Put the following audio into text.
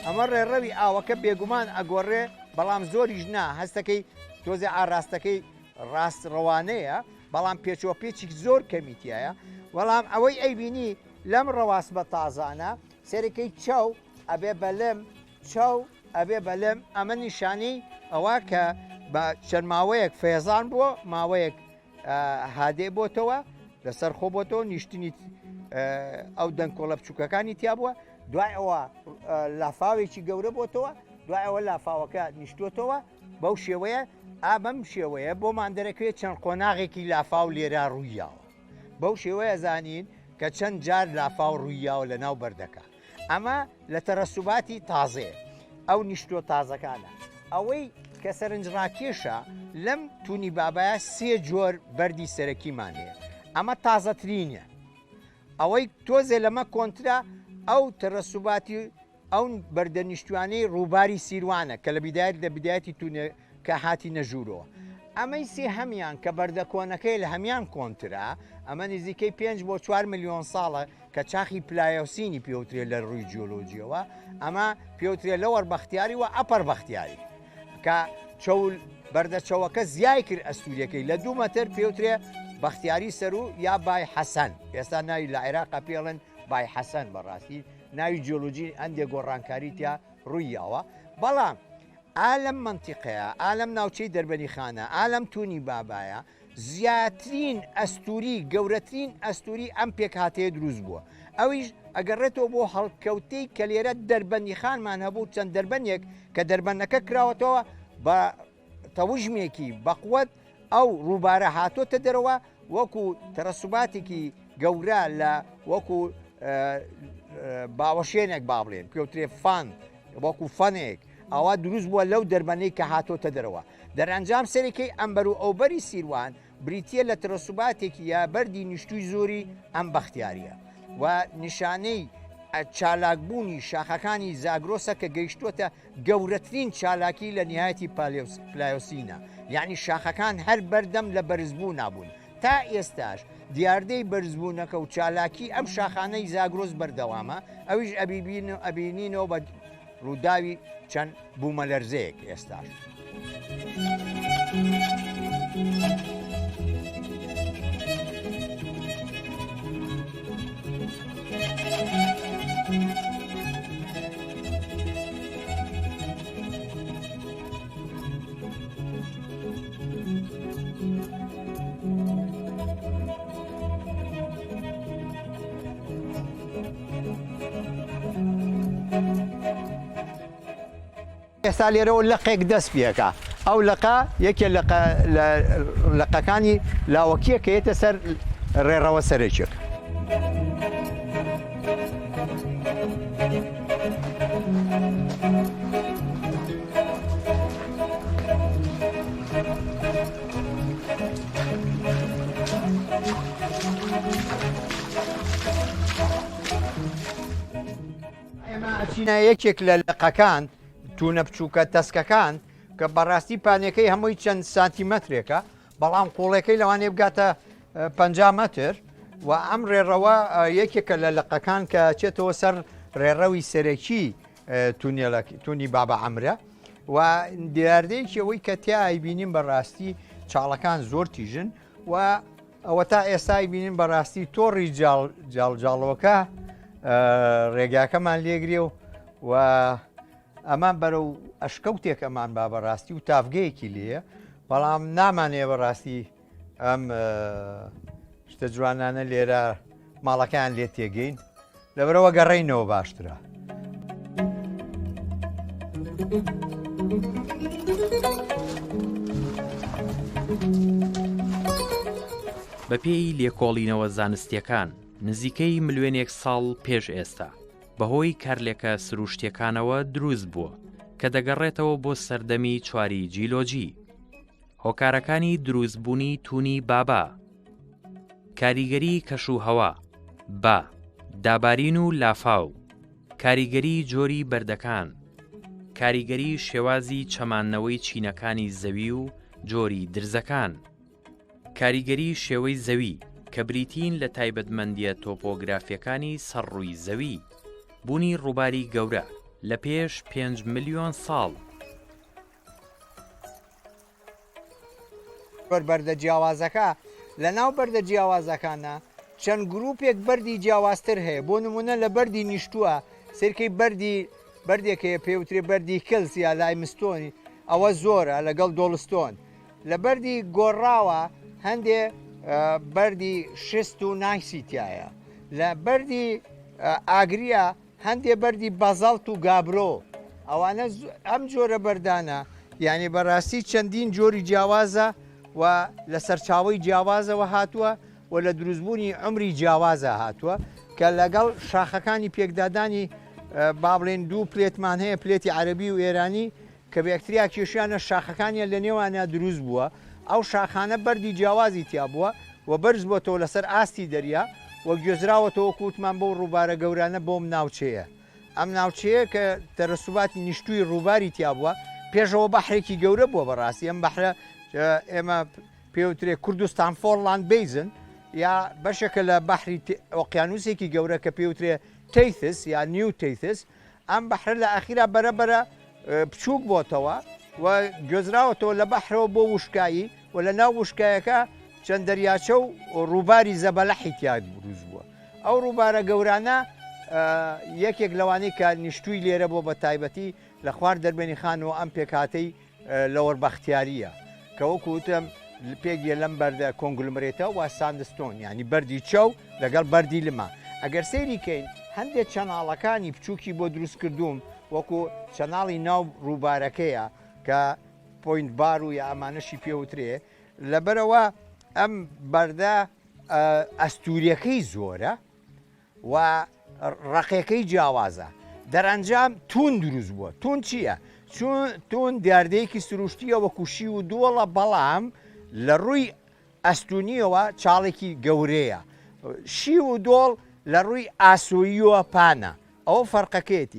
ئەمە ڕێڕەوی ئاوەکە بێگومان ئەگۆڕێ بەڵام زۆریش نا هەستەکەی تۆزێ ئاراستەکەی ڕاستڕەوانەیە بەڵام پێچوە پێچی زۆر کەمیتیایە وەڵام ئەوەی ئەیبینی لەم ڕەواست بە تازانە سەرەکەی چاو ئەبێ بەلەم چاو ئەبێ بەلەم ئەمە نیشانەی ئەوە کە بە چەند ماوەیەک فێزان بووە ماوەیەک هادێ بۆتەوە لەسەر خۆ بۆتەوە نیشتنی ئەو دەنگکۆڵە بچووکەکانی تیا بووە دوای ئەوە لافاوێکی گەورە بۆتەوە دوای ئەوە لافاوەکە نیشتوتەوە بەو شێوەیە ئابەم شێوەیە بۆمان دەرەکوێت چەند قۆناغێکی لافاو لێرا ڕوویاوە بەو شێوەیە زانین کە چەند جار لافاو ڕوویاوە لە ناو بەردەکە ئەمە لە تەرەسوباتی تازەیە ئەو نیشتۆ تازەکانە ئەوەی کە سەرنجڕاکێشە لەم تونی بابایە سێ جۆر بەردی سەرەکیمان هەیە ئەمە تازەترینە ئەوەی تۆزێ لەمە کۆنترا ئەو تەرەسوباتی ئەو بەردە نیشتوانەی ڕووباری سیروانە کە لە بیدایەت لە بدایەتی تونە کە هاتی نەژوورەوە ئەمەی سێ هەمیان کە بەردە کۆنەکەی لە هەمیان کۆنترا ئەمە نزیکەی 5 بۆ 4 ملیۆن ساڵە کە چاخی پلایۆسینی پێوترێت لە ڕووی جیۆلۆجیەوە ئەمە پێوترێت لە وەربەختیاری و ئەپەر بەختیاری کە چەول بەردەچەوەکە زیای کرد ئەستوریەکەی لە 2 مەتر پێوترێ بەختیاری سەر و یا بای حەسەن ئێستا ناوی لە عێراقا پێڵن بای حەسەن بەڕاستی ناوی جیۆلۆجی ئەندێک گۆڕانکاری تیا ڕوویاوە بەڵام ئالەم منتیقەیە ئالەم ناوچەی دەربەنی خانە ئالەم تونی بابایە زیاترین ئەستوری گەورەترین ئەستوری ئەم پێک هاتەیە دروست بووە ئەویش ئەگەڕێتەوە بۆ هەڵکەوتەی کە لێرە دەربەندی خانمان هەبوو چەند دەربەنێک کە دەربەنەکە کراوەتەوە بە تەوژمێکی بەقوت ئەو ڕووبارە هاتۆتە دەرەوە وەکو تەرەسوباتێکی گەورە لە وەکو باوەشێنێک با بڵێن پێوترێ فان وەکو فەنێک ئەوە دروست بووە لەو دەربەنەی کە هاتۆتە دەرەوە دەرەنجام سەرەکەی ئەمبەر و ئەوبەری سیروان بریتە لە تەرەسوباتێکی یا بەردی نیشتوی زۆری ئەم بەختیاریە و نیشانەی چالاکبوونی شاخەکانی زاگرۆسە کە گەیشتوتە گەورەترین چالاکی لە نهایەتی پلایۆسینە یعنی شاخەکان هەر بەردەم لە بەرزبوو نابوون تا ئێستاش دیاردەی بەرزبوونەکە و چالاکی ئەم شاخانەی زاگرۆس بەردەوامە ئەویش ئەبینینەوە بە ڕووداوی چەند بوومەلەرزەیەک ئێستاش. ئێستا لێرەوە لەقێک دەست پێکە ئەو لەقا یەکێ لەقەکانی لاوەکیە کە یێتە سەر ڕێڕەوە سەرێکێک ئێمە ئەچینە یەکێک لە لەقەکان تونە بچووکە تەسکەکان کە بەڕاستی پانەکەی هەمووی چەند سانتیمەترێکە بەڵام قوڵەکەی لەوانێ بگاتە 50 مەتر و ئەم ڕێڕەوە یەکێکە لە لەقەکان کە چێتەوە سەر ڕێڕەوی سەرەکی تونی بابە عەمرە و دیاردەیەکی ئەوەی کە تیای بینیم بەڕاستی چاڵەکان زۆر تیژن و ئەوە تا ئێستای بینیم بەڕاستی تۆڕی جاڵجاڵەوەکە ڕێگاکەمان لێگرێ و ئەمان بەرەو ئەشکەوتێک ئەمان با بەڕاستی و تافگەیەکی لێە بەڵام نامانێ بەڕاستی ئەم شتە جوانانە لێرە ماڵەکان لێ تێگەین لەبەرەوە گەڕێینەوە باشترە. بەپێی لێکۆڵینەوە زانستیەکان نزیکەی ملیۆنێک ساڵ پێش ئێستا بەهۆی کارلێکە سروشتیەکانەوە دروست بووە کە دەگەڕێتەوە بۆ سەردەمی چواری جیلۆجی هۆکارەکانی دروستبوونی تونی بابا کاریگەری کەشوهەوا با دابارین و لافاو کاریگەری جۆری بەردەکان کاریگەری شێوازی چەماننەوەی چینەکانی زەوی و جۆری درزەکان کاریگەری شێوەی زەوی کە بریتین لە تایبەتمەندیە تۆپۆگرافیەکانی سەرڕووی زەوی بوونی ڕووباری گەورە لە پێش 5 ملیۆن ساڵ. بەردە جیاوازەکە لە ناو بەردە جیاوازەکانە چەند گروپێک بەردی جیاوازتر هەیە بۆ نمونە لە بەردی نیشتووە سێرکەی بەردێکەیە پێوترێ بەردی کلس یا لایمستۆنی ئەوە زۆرە لەگەڵ دۆڵستۆن لە بەردی گۆڕاوە هەندێ بەردی شست و نایسیتایە لە بەردی ئاگریە هەندێ بەردی بەزەڵت و گابرۆ ئەوانە ئەم جۆرە بەردانە یعنی بەڕاستی چەندین جۆری جیاوازە و لە سەرچاوی جیاوازەوە هاتووە و لە دروستبوونی عمری جیاوازە هاتووە کە لەگەڵ شاخەکانی پێکدادانی با بڵێن دوو پلێتمان هەیە پلێتی عەربی و ئێرانی کە بەکتریا کێشیانە شاخەکانیان لە نێوانە دروست بووە ئەو شاخانە بەردی جیاوازی تیا بووە و بەرز بۆتەوە لەسەر ئاستی دەریا وە گوێزراوەتەوە کووتمان بۆ ڕووبارە گەورانە بۆم ناوچەیە ئەم ناوچەیە کە تەرەسوباتی نیشتووی ڕووباری تیا بووە پێشەوە بەحرێکی گەورە بووە بەڕاستی ئەم بەحرە ئێمە پێوترێ کوردستان فۆرلاند بیزن یا بەشێکە لە بەحری ئۆقیانوسێکی گەورە کە پێوترێ تەیتس یا نیو تەیتس ئەم بەحرە لە ئاخیرا بەرەبەرە بچووک بۆتەوە و گوێزراوەتەوە لە بەحرەوە بۆ وشکایی و لە ناو وشکایەکە چەند دەریاچە و ڕووباری زەبەلەحی تیاد دروست بووە ئەو ڕووبارە گەورانە یەکێک لەوانەی کە نیشتووی لێرە بۆ بە تایبەتی لە خوار دەربێنی خانەوە ئەم پێکهاتەی لە وەربەختیاریە کە وەکوتم پێگیە لەم بەردە کۆنگلمرێتەوە و ساندستۆن ینی بەردی چەو لەگەڵ بەردی لما ئەگەر سەیری کەین هەندێک چەناڵەکانی بچووکی بۆ دروست کردوم وەکو چەناڵی ناو ڕووبارەکەیە کە پۆینت بار و یا ئەمانەشی پێوترێ لەبەرەوە ئەم بەردە ئەستوریەکەی زۆرە و ڕقیەکەی جیاوازە دەرەنجام تون دروست بووە تون چییە؟ تون دیاردەیەکی سروشتیە وەکو شی و دۆڵە بەڵام لە ڕووی ئەستونیەوە چاڵێکی گەورەیە شی و دۆڵ لە ڕووی ئاسۆییوە پانە ئەوە فەرقەکەیەتی